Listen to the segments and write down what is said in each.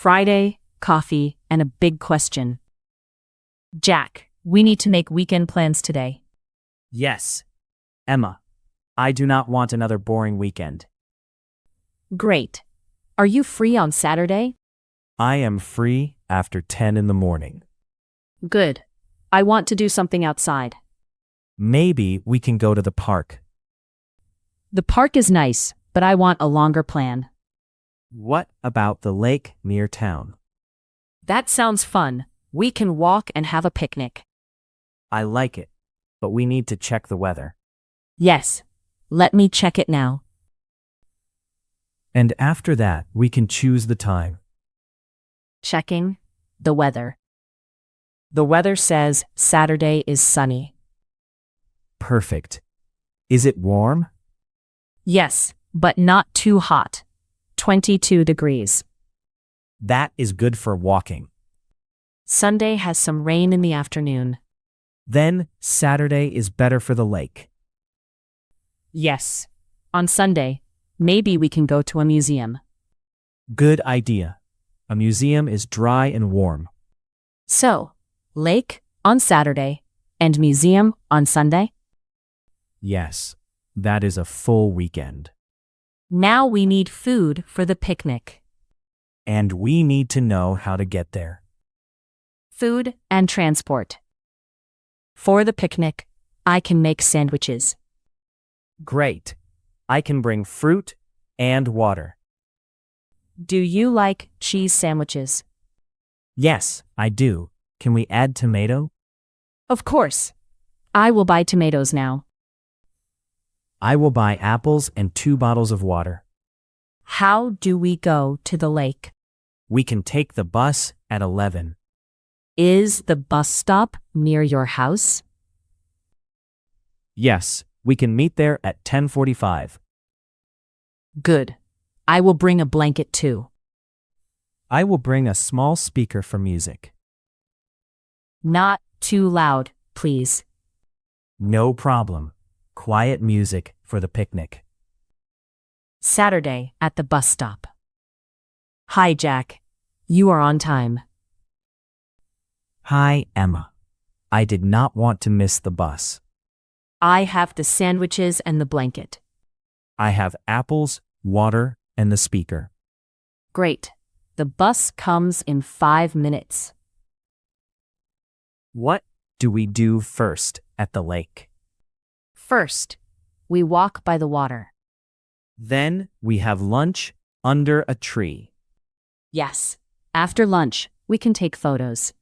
Friday, coffee, and a big question. Jack, we need to make weekend plans today. Yes. Emma, I do not want another boring weekend. Great. Are you free on Saturday? I am free after 10 in the morning. Good. I want to do something outside. Maybe we can go to the park. The park is nice, but I want a longer plan. What about the lake near town? That sounds fun. We can walk and have a picnic. I like it, but we need to check the weather. Yes. Let me check it now. And after that, we can choose the time. Checking the weather. The weather says Saturday is sunny. Perfect. Is it warm? Yes, but not too hot. 22 degrees. That is good for walking. Sunday has some rain in the afternoon. Then Saturday is better for the lake. Yes. On Sunday, maybe we can go to a museum. Good idea. A museum is dry and warm. So, lake on Saturday and museum on Sunday? Yes, that is a full weekend. Now we need food for the picnic. And we need to know how to get there. Food and transport. For the picnic, I can make sandwiches. Great. I can bring fruit and water. Do you like cheese sandwiches? Yes, I do. Can we add tomato? Of course. I will buy tomatoes now. I will buy apples and 2 bottles of water. How do we go to the lake? We can take the bus at 11. Is the bus stop near your house? Yes, we can meet there at 10:45. Good. I will bring a blanket too. I will bring a small speaker for music. Not too loud, please. No problem. Quiet music for the picnic. Saturday at the bus stop. Hi, Jack. You are on time. Hi, Emma. I did not want to miss the bus. I have the sandwiches and the blanket. I have apples, water, and the speaker. Great. The bus comes in 5 minutes. What do we do first at the lake? First, we walk by the water. Then we have lunch under a tree. Yes. After lunch, we can take photos.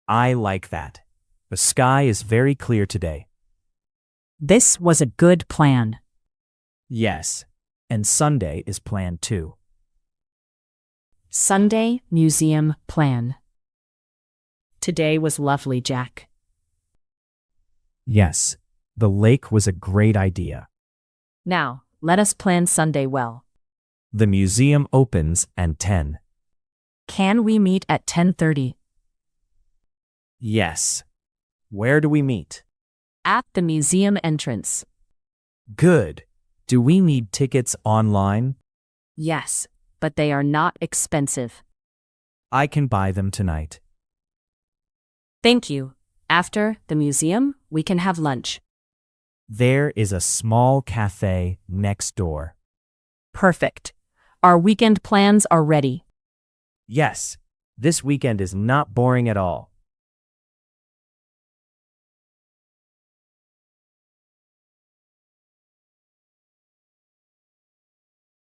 I like that. The sky is very clear today. This was a good plan. Yes, and Sunday is planned too. Sunday museum plan. Today was lovely, Jack. Yes, the lake was a great idea. Now, let us plan Sunday well. The museum opens at 10. Can we meet at 10:30? Yes. Where do we meet? At the museum entrance. Good. Do we need tickets online? Yes, but they are not expensive. I can buy them tonight. Thank you. After the museum, we can have lunch. There is a small cafe next door. Perfect. Our weekend plans are ready. Yes, this weekend is not boring at all.